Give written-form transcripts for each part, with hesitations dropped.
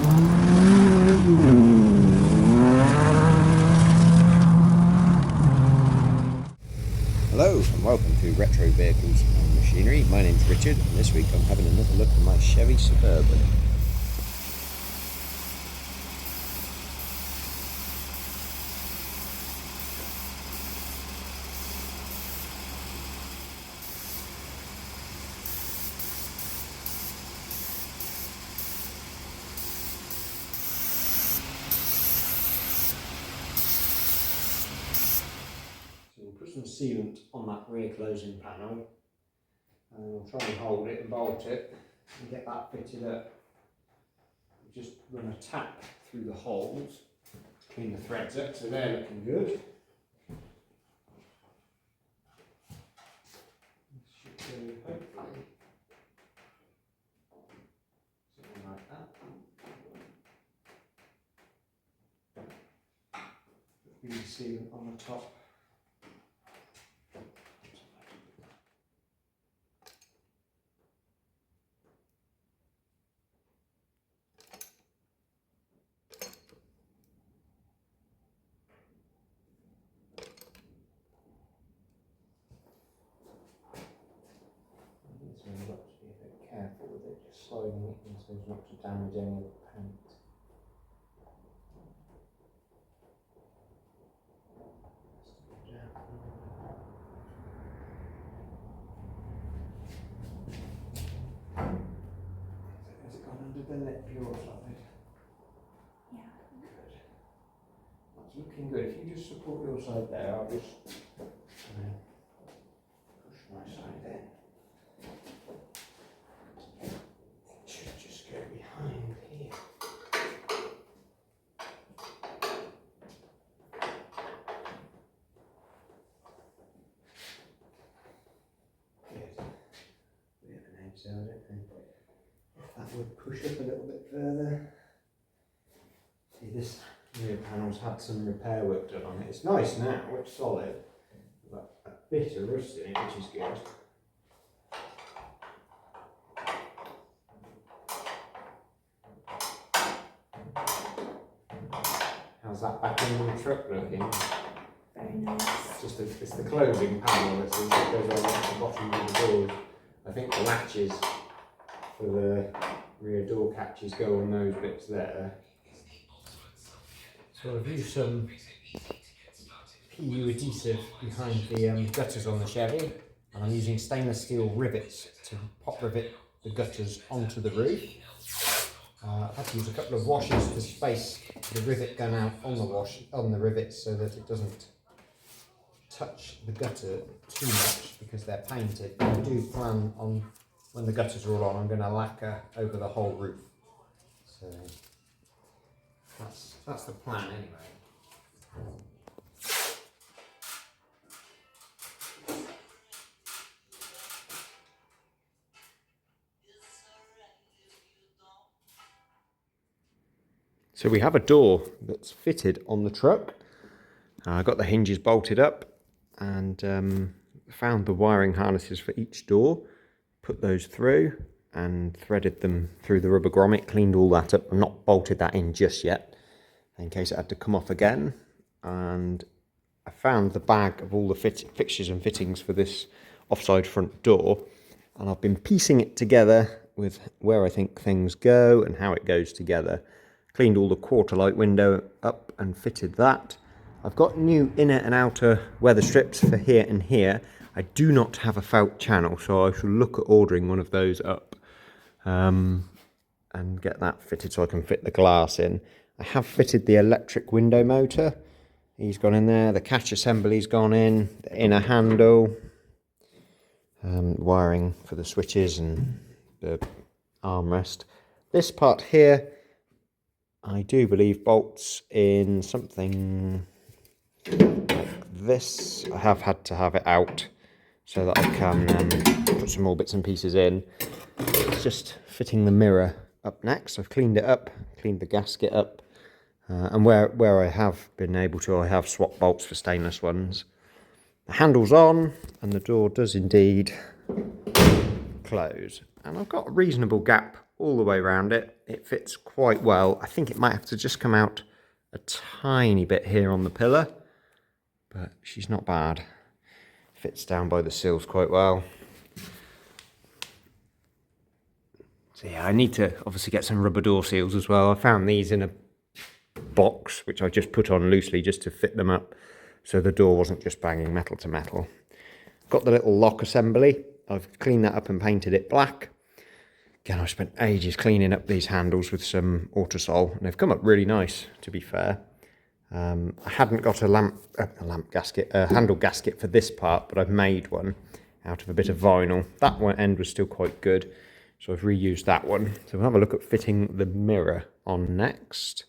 Hello and welcome to Retro Vehicles and Machinery. My name's Richard and this week I'm having another look at my Chevy Suburban. We'll put some sealant on that rear closing panel and we'll try and hold it and bolt it and get that fitted up. We'll just run a tap through the holes, clean the threads up so they're looking good. Should go hopefully something like that. Put the sealant on the top. So you've got to be a bit careful with it, just sliding it in so as not to damage any of the paint. Has it gone under the lip your side? Yeah. Good. That's looking good. If you just support your side there, I'll just push my side in. It should just go behind here. Good. We have an edge there, I don't think. If that would push up a little bit further. See, this rear panel's had some repair work done on it. It's nice now, it's solid, but a bit of rust in it, which is good. How's that back end of the truck looking? Very nice. It's the closing panel that goes on at the bottom of the doors. I think the latches for the rear door catches go on those bits there. So I've used some PU adhesive behind the gutters on the Chevy, and I'm using stainless steel rivets to pop rivet the gutters onto the roof. I've had to use a couple of washers to space the rivet gun out on the rivets so that it doesn't touch the gutter too much because they're painted. But I do plan on, when the gutters are all on, I'm going to lacquer over the whole roof. So that's the plan anyway. So we have a door that's fitted on the truck. I got the hinges bolted up and found the wiring harnesses for each door, put those through and threaded them through the rubber grommet, cleaned all that up. I've not bolted that in just yet in case it had to come off again. And I found the bag of all the fixtures and fittings for this offside front door, and I've been piecing it together with where I think things go and how it goes together. Cleaned all the quarter light window up and fitted that. I've got new inner and outer weather strips for here and here. I do not have a felt channel, so I shall look at ordering one of those up and get that fitted so I can fit the glass in. I have fitted the electric window motor. He's gone in there. The catch assembly's gone in. The inner handle. Wiring for the switches and the armrest. This part here, I do believe bolts in something like this. I have had to have it out so that I can put some more bits and pieces in. It's just fitting the mirror up next. I've cleaned it up, cleaned the gasket up, and where I have been able to, I have swapped bolts for stainless ones. The handle's on and the door does indeed close, and I've got a reasonable gap all the way around it. It fits quite well. I think it might have to just come out a tiny bit here on the pillar, but she's not bad. Fits down by the sills quite well. So yeah, I need to obviously get some rubber door seals as well. I found these in a box, which I just put on loosely just to fit them up, so the door wasn't just banging metal to metal. Got the little lock assembly. I've cleaned that up and painted it black. Again, I've spent ages cleaning up these handles with some Autosol, and they've come up really nice, to be fair. I hadn't got a handle gasket for this part, but I've made one out of a bit of vinyl. That one end was still quite good, so I've reused that one. So we'll have a look at fitting the mirror on next.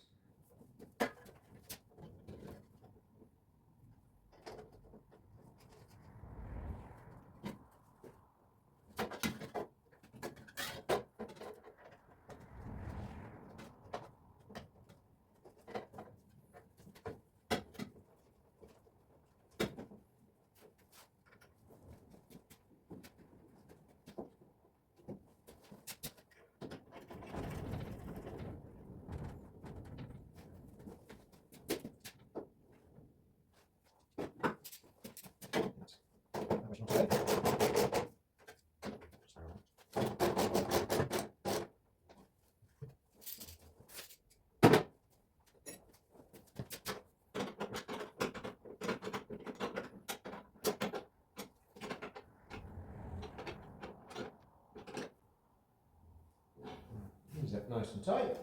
Is that nice and tight?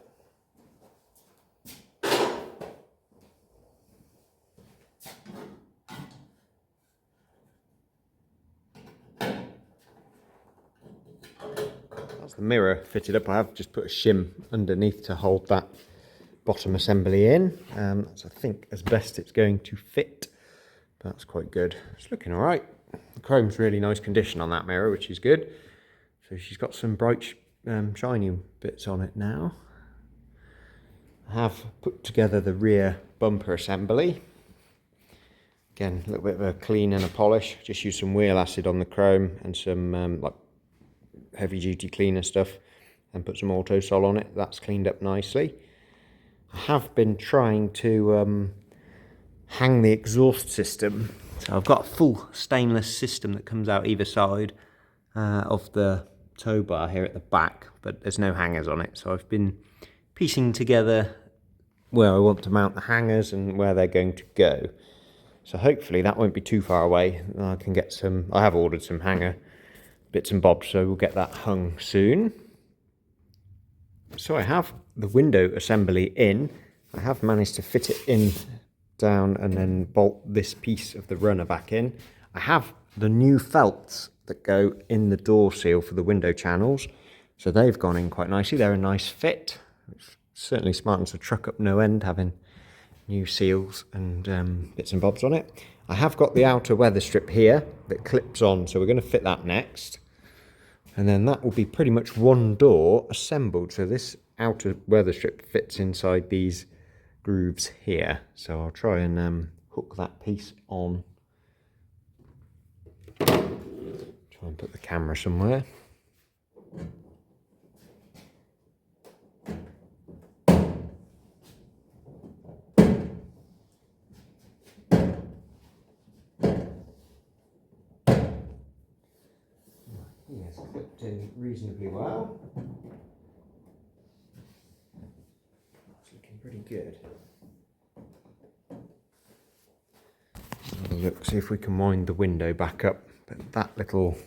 That's the mirror fitted up. I have just put a shim underneath to hold that bottom assembly in. That's, I think, as best it's going to fit. That's quite good. It's looking all right. The chrome's really nice condition on that mirror, which is good. So she's got some bright shiny bits on it now. I have put together the rear bumper assembly. Again, a little bit of a clean and a polish. Just use some wheel acid on the chrome and some like heavy duty cleaner stuff, and put some Autosol on it. That's cleaned up nicely. I have been trying to hang the exhaust system. So I've got a full stainless system that comes out either side of the tow bar here at the back, but there's no hangers on it. So I've been piecing together where I want to mount the hangers and where they're going to go. So hopefully that won't be too far away. I can get some, I have ordered some hanger bits and bobs, so we'll get that hung soon. So I have the window assembly in. I have managed to fit it in down and then bolt this piece of the runner back in. I have the new felts that go in the door seal for the window channels, so they've gone in quite nicely. They're a nice fit. It's certainly smartens the truck up no end having new seals and bits and bobs on it. I have got the outer weather strip here that clips on, so we're going to fit that next. And then that will be pretty much one door assembled. So this outer weather strip fits inside these grooves here. So I'll try and hook that piece on. Try and put the camera somewhere. Yes, clipped in reasonably well. It's looking pretty good. Have a look, see if we can wind the window back up. But that little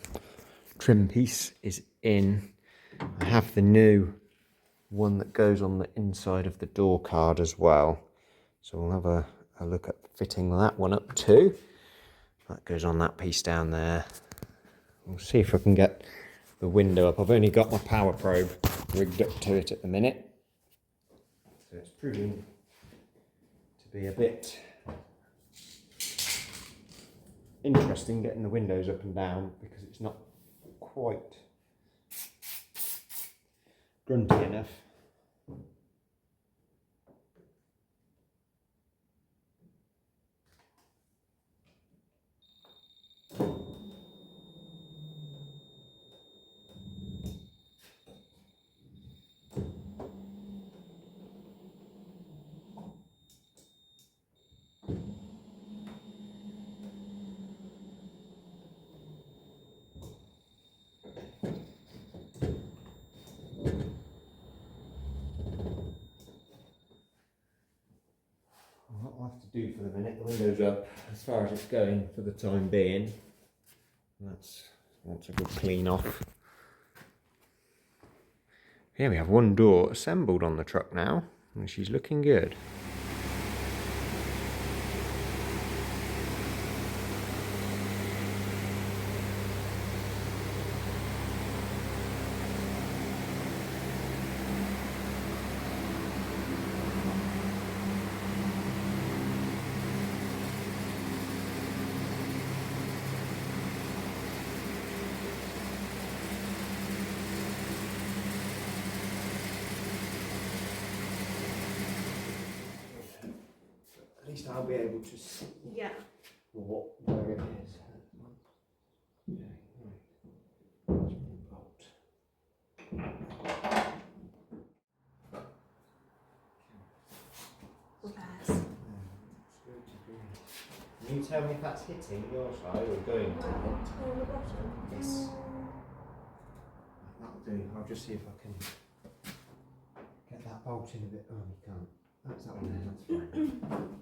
trim piece is in. I have the new one that goes on the inside of the door card as well. So we'll have a look at fitting that one up too. That goes on that piece down there. We'll see if I can get the window up. I've only got my power probe rigged up to it at the minute. So it's proving to be a bit interesting getting the windows up and down because it's not quite grunty enough. have to do for the minute. The window's up as far as it's going for the time being. That's a good clean off. Here we have one door assembled on the truck now, and she's looking good. At least I'll be able to see Yeah. where it is. Okay, right. Bolt. Repairs. Can you tell me if that's hitting your side or going to hit? On the bottom. Yes. That'll do. I'll just see if I can get that bolt in a bit. Oh, you can't. That's that one there, that's fine.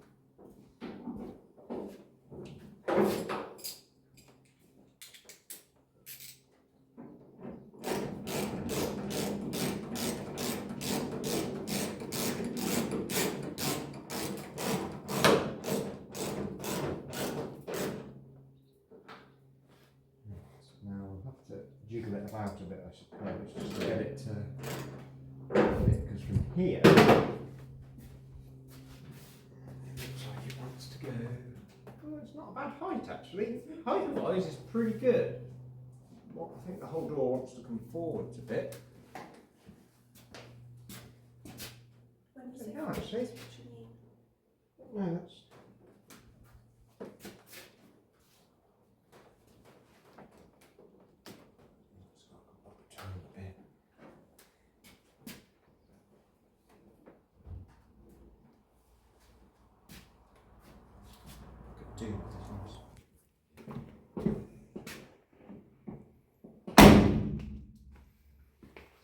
Now we'll have to jiggle it about a bit, I suppose, just to get it to fit, because from here it looks like it wants to go. Well, it's not a bad height actually. Height-wise is pretty good. Well, I think the whole door wants to come forwards a bit. When does it Yeah, actually. finish? What do you mean? No, that's. It's got to go up a tiny bit. Could do with this one.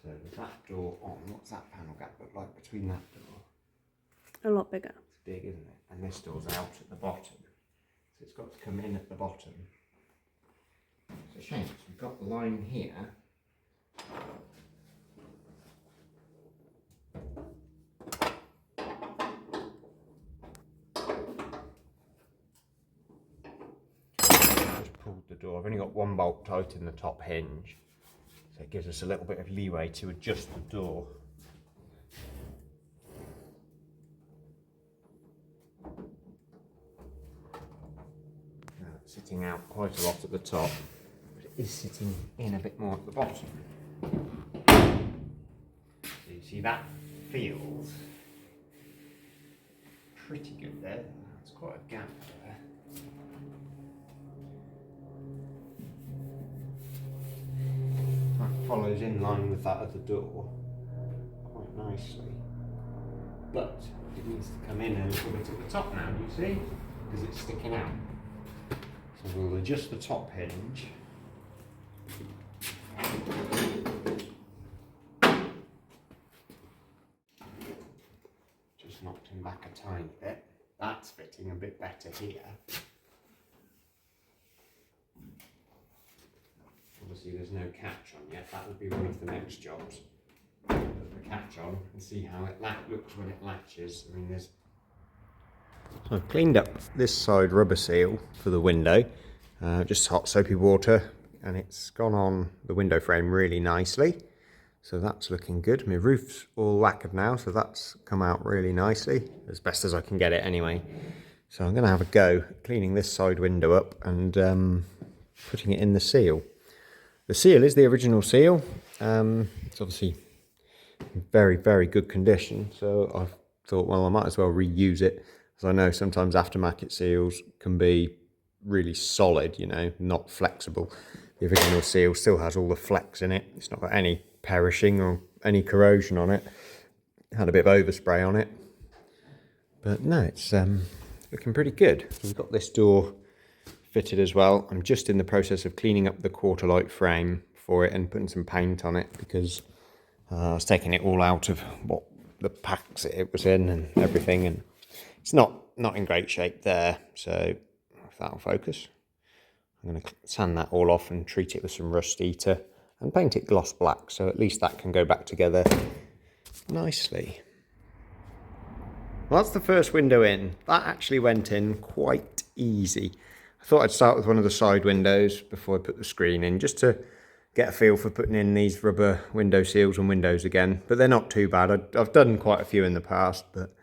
So with that door on, what's that panel gap look like between that door? A lot bigger. It's big, isn't it? And this door's out at the bottom. So it's got to come in at the bottom. It's a shame, because we've got the line here. Just pulled the door. I've only got one bolt tight in the top hinge. So it gives us a little bit of leeway to adjust the door. Now it's sitting out quite a lot at the top, but it is sitting in a bit more at the bottom. So you see that feels pretty good there. It's quite a gap there. That follows in line with that other door quite nicely, but it needs to come in a little bit at the top now, you see, because it's sticking out. So we'll adjust the top hinge. Just knocked him back a tiny bit. That's fitting a bit better here. Obviously there's no catch on yet. That will be one of the next jobs. Put the catch on and see how it looks when it latches. I mean, there's. So I've cleaned up this side rubber seal for the window, just hot soapy water, and it's gone on the window frame really nicely. So that's looking good. My roof's all lacquered now, so that's come out really nicely, as best as I can get it anyway. So I'm going to have a go cleaning this side window up and putting it in the seal. The seal is the original seal. It's obviously in very, very good condition. So I thought, well, I might as well reuse it. As I know sometimes aftermarket seals can be really solid, you know, not flexible. The original seal still has all the flex in it. It's not got any perishing or any corrosion on it. Had a bit of overspray on it. But no, it's looking pretty good. So we've got this door fitted as well. I'm just in the process of cleaning up the quarter light frame for it and putting some paint on it, because I was taking it all out of what the packs it was in and everything, and it's not not in great shape there, so if that'll focus. I'm going to sand that all off and treat it with some rust eater and paint it gloss black, so at least that can go back together nicely. Well, that's the first window in. That actually went in quite easy. I thought I'd start with one of the side windows before I put the screen in, just to get a feel for putting in these rubber window seals and windows again, but they're not too bad. I've done quite a few in the past, but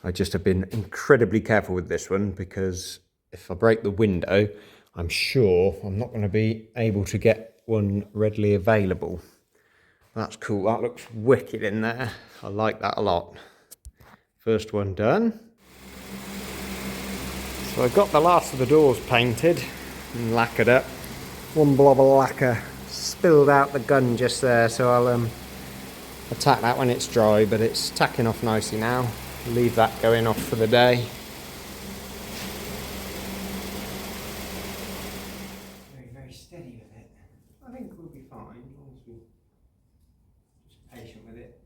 I just have been incredibly careful with this one, because if I break the window, I'm sure I'm not going to be able to get one readily available. That's cool. That looks wicked in there. I like that a lot. First one done. So I've got the last of the doors painted and lacquered up. One blob of lacquer spilled out the gun just there, so I'll attack that when it's dry, but it's tacking off nicely now. Leave that going off for the day. Very steady with it. I think we'll be fine as long as we're just patient with it.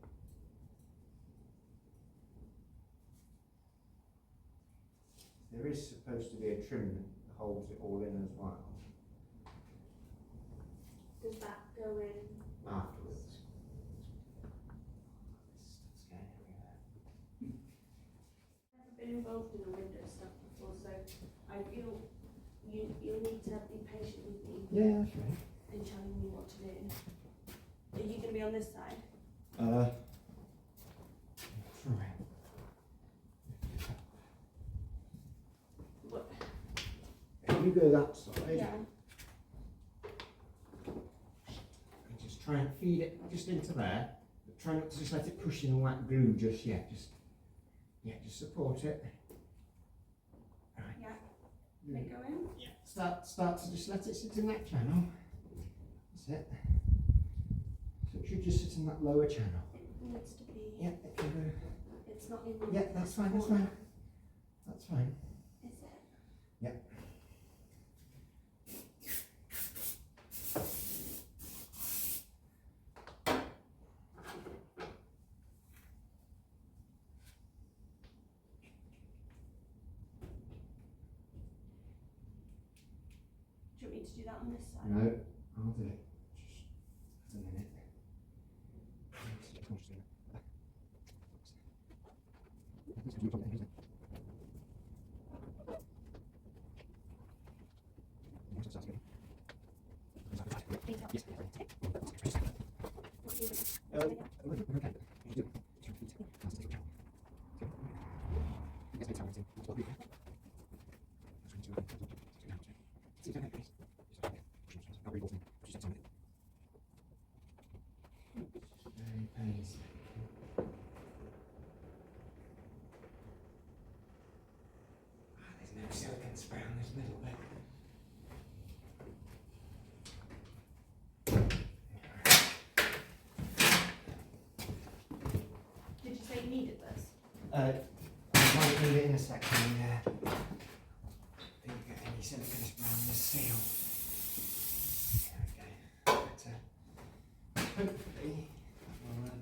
There is supposed to be a trim that holds it all in as well. Does that go in? Afterwards. This stuff's going everywhere. I've never been involved in the window stuff before, so I feel you'll need to be patient with me Yeah, that's right. in telling me what to do. Are you going to be on this side? Right. What? If you go that side, Yeah. and just try and feed it just into there, but try not to just let it push in the wet glue just yet. Just support it. Right. Yeah. Can it go in? Yeah. Start to just let it sit in that channel. That's it. So it should just sit in that lower channel. It needs to be. Yeah, it can go. It's not in. Yeah, that's fine. That's fine. That's fine. Is it? Yeah. Do you want me to do that on this side? No, I'll do it. Just a minute. There's no silicone spray on this middle bit. Did you say you needed this? I might need it in a second, yeah. Didn't get any silicone spray on this seal. Okay, but hopefully that will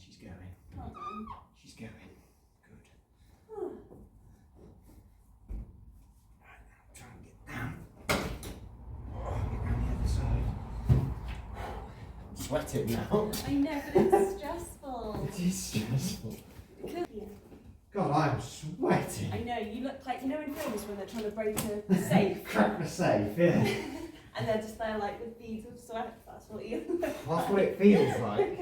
She's going. Well done. She's going. Good. Right, now try and get down. Get round the other side. I'm sweating now. I know, but it's stressful. It is stressful. Yeah. God, I'm sweating. I know, you look like, you know in films when they're trying to break a safe Crack the safe, yeah. and they're just there like with beads of sweat, that's what you look like. That's what it feels like.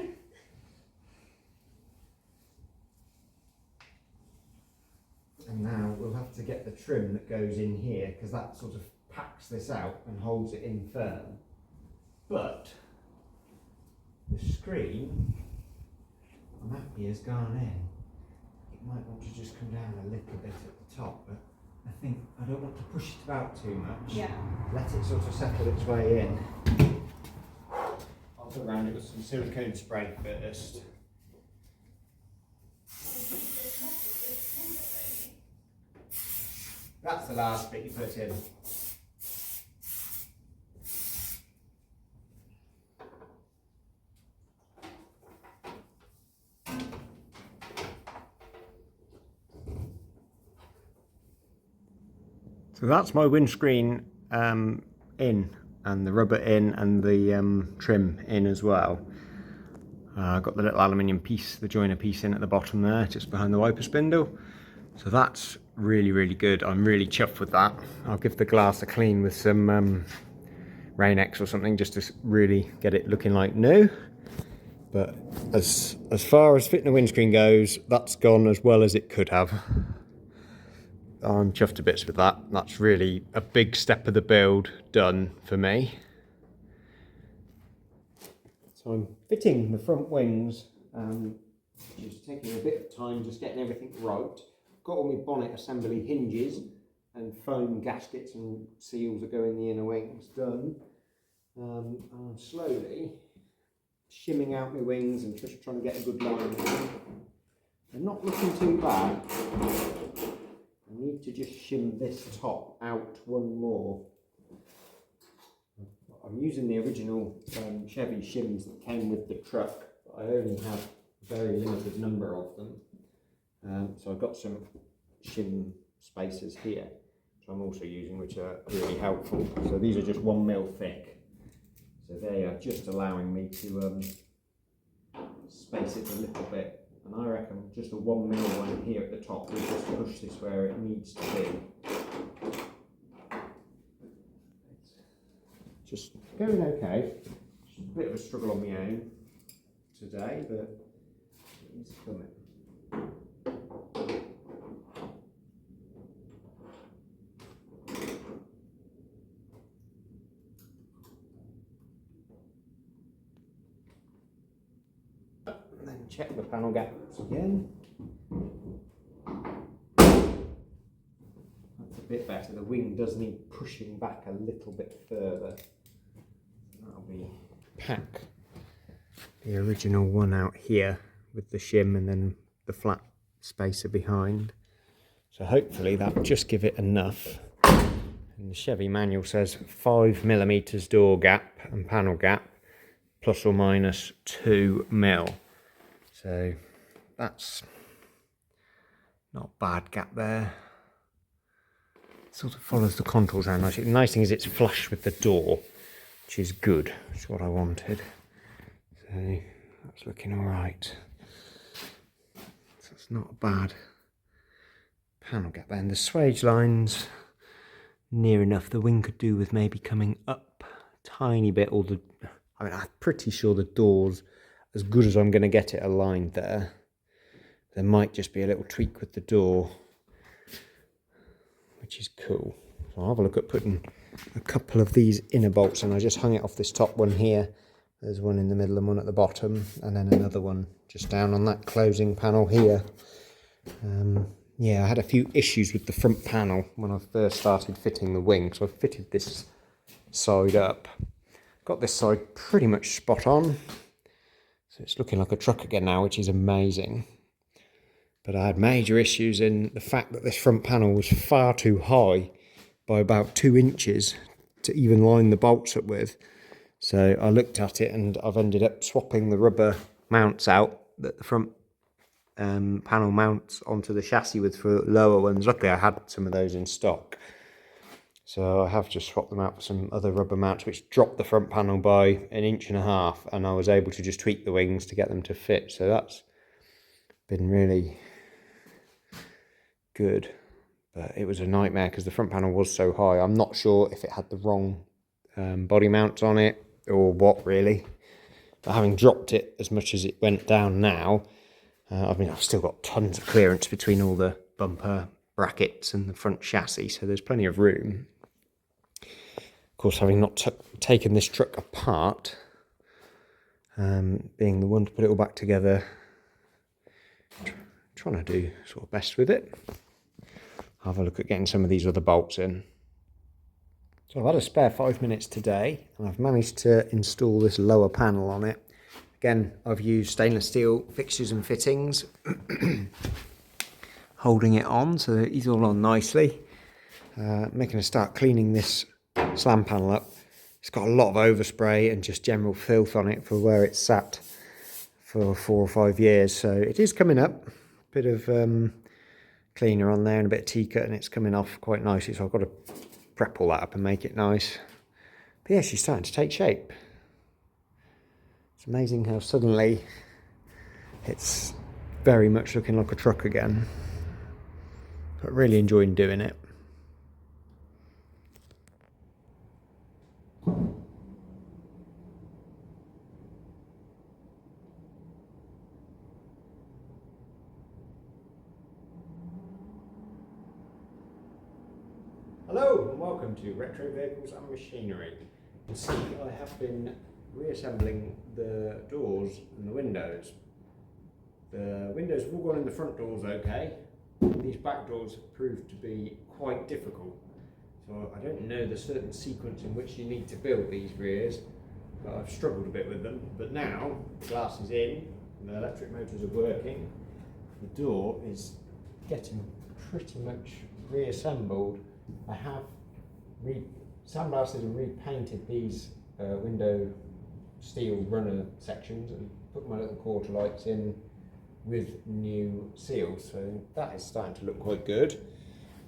And now we'll have to get the trim that goes in here, because that sort of packs this out and holds it in firm. But the screen, I'm happy, has gone in. It might want to just come down a little bit at the top, but I think I don't want to push it about too much. Yeah. Let it sort of settle its way in. I'll go around it with some silicone spray first. that's the last bit you put in. So that's my windscreen in, and the rubber in, and the trim in as well. I've got the little aluminium piece, the joiner piece in at the bottom there, just behind the wiper spindle. So that's really, really good. I'm really chuffed with that. I'll give the glass a clean with some Rain-X or something, just to really get it looking like new. But as far as fitting a windscreen goes, that's gone as well as it could have. I'm chuffed to bits with that. That's really a big step of the build done for me. So I'm fitting the front wings, which is taking a bit of time, just getting everything right. Got all my bonnet assembly hinges and foam gaskets and seals that go in the inner wings done. I'm slowly shimming out my wings and just trying to get a good line. They're not looking too bad. I need to just shim this top out one more. I'm using the original Chevy shims that came with the truck, but I only have a very limited number of them. So I've got some shim spacers here, which I'm also using, which are really helpful. So these are just 1 mil thick. So they are just allowing me to space it a little bit. And I reckon just a 1 mil one here at the top will just push this where it needs to be. Just going okay. Just a bit of a struggle on my own today, but it's coming. And then check the panel gaps again. That's a bit better. The wing does need pushing back a little bit further. That'll be pack the original one out here with the shim and then the flat spacer behind. So hopefully that'll just give it enough. And the Chevy manual says 5 millimeters door gap and panel gap, plus or minus 2 mil. So that's not a bad gap there. Sort of follows the contours around nicely. The nice thing is it's flush with the door, which is good. That's what I wanted. So that's looking all right. So it's not a bad panel gap there. And the swage lines near enough. The wing could do with maybe coming up a tiny bit. Or I'm pretty sure the door's as good as I'm going to get it aligned there. There might just be a little tweak with the door, which is cool. So I'll have a look at putting a couple of these inner bolts, and I just hung it off this top one here. There's one in the middle and one at the bottom, and then another one just down on that closing panel here. Yeah, I had a few issues with the front panel when I first started fitting the wing, so I fitted this side up. Got this side pretty much spot on. So it's looking like a truck again now, which is amazing. But I had major issues in the fact that this front panel was far too high by about 2 inches to even line the bolts up with. So I looked at it and I've ended up swapping the rubber mounts out that the front panel mounts onto the chassis with for lower ones. Luckily I had some of those in stock. So I have just swapped them out for some other rubber mounts, which dropped the front panel by 1.5 inches, and I was able to just tweak the wings to get them to fit. So that's been really good. But it was a nightmare because the front panel was so high. I'm not sure if it had the wrong body mounts on it or what really. But having dropped it as much as it went down now, I've still got tons of clearance between all the bumper brackets and the front chassis, so there's plenty of room. Of course, having not taken this truck apart, being the one to put it all back together, trying to do sort of best with it. I'll have a look at getting some of these other bolts in. So I've had a spare 5 minutes today, and I've managed to install this lower panel on it. Again, I've used stainless steel fixtures and fittings, holding it on, so that it's all on nicely. making a start cleaning this slam panel up. It's got a lot of overspray and just general filth on it for where it's sat for 4 or 5 years. So it is coming up. Bit of cleaner on there and a bit of tea-cut, and it's coming off quite nicely. So I've got to prep all that up and make it nice. But yeah, she's starting to take shape. It's amazing how suddenly it's very much looking like a truck again. But really enjoying doing it. Hello and welcome to Retro Vehicles and Machinery. You can see I have been reassembling the doors and the windows. The windows have all gone in the front doors okay. These back doors have proved to be quite difficult. So I don't know the certain sequence in which you need to build these rears, but I've struggled a bit with them. But now the glass is in, and the electric motors are working. The door is getting pretty much reassembled. I have sandblasted and repainted these window steel runner sections and put my little quarter lights in with new seals, so that is starting to look quite good.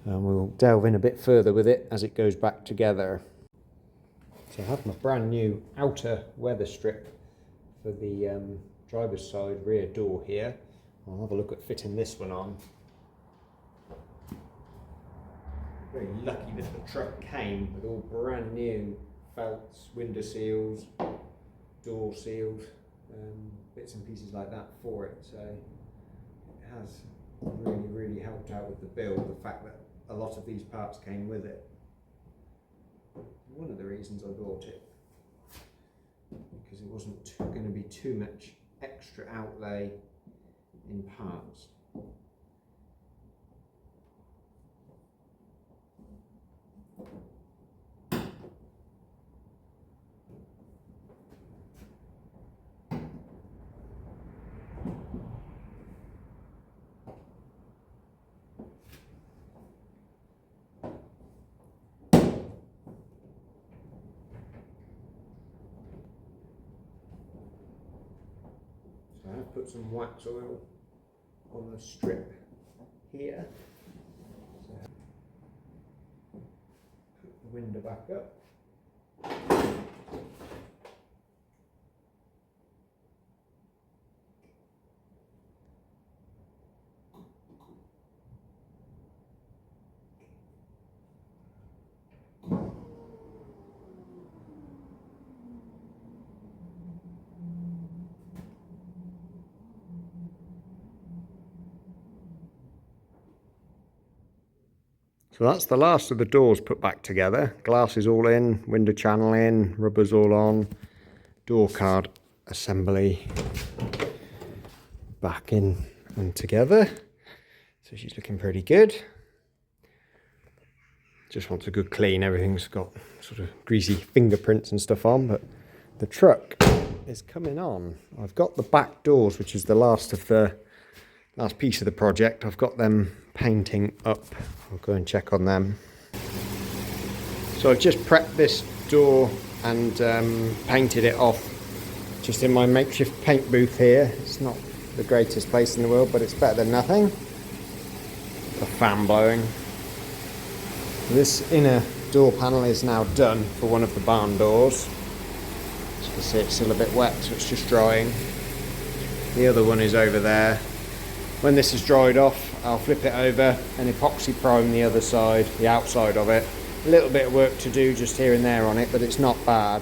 And we'll delve in a bit further with it as it goes back together. So I have my brand new outer weather strip for the driver's side rear door here. I'll have a look at fitting this one on. Very lucky that the truck came with all brand new felts, window seals, door seals, bits and pieces like that for it. So it has really helped out with the build, the fact that a lot of these parts came with it. One of the reasons I bought it, because it wasn't going to be too much extra outlay in parts. So I've put some wax oil on the strip here. So put the window back up. So that's the last of the doors put back together. Glass is all in, window channel in, rubbers all on, door card assembly back in and together. So she's looking pretty good. Just wants a good clean. Everything's got sort of greasy fingerprints and stuff on, but the truck is coming on. I've got the back doors, which is the last piece of the project. I've got them painting up. I'll go and check on them. So I've just prepped this door and painted it off just in my makeshift paint booth here. It's not the greatest place in the world, but it's better than nothing. A fan blowing. This inner door panel is now done for one of the barn doors. As you can see, it's still a bit wet, so it's just drying. The other one is over there. When this is dried off, I'll flip it over and epoxy prime the other side, the outside of it. A little bit of work to do just here and there on it, but it's not bad.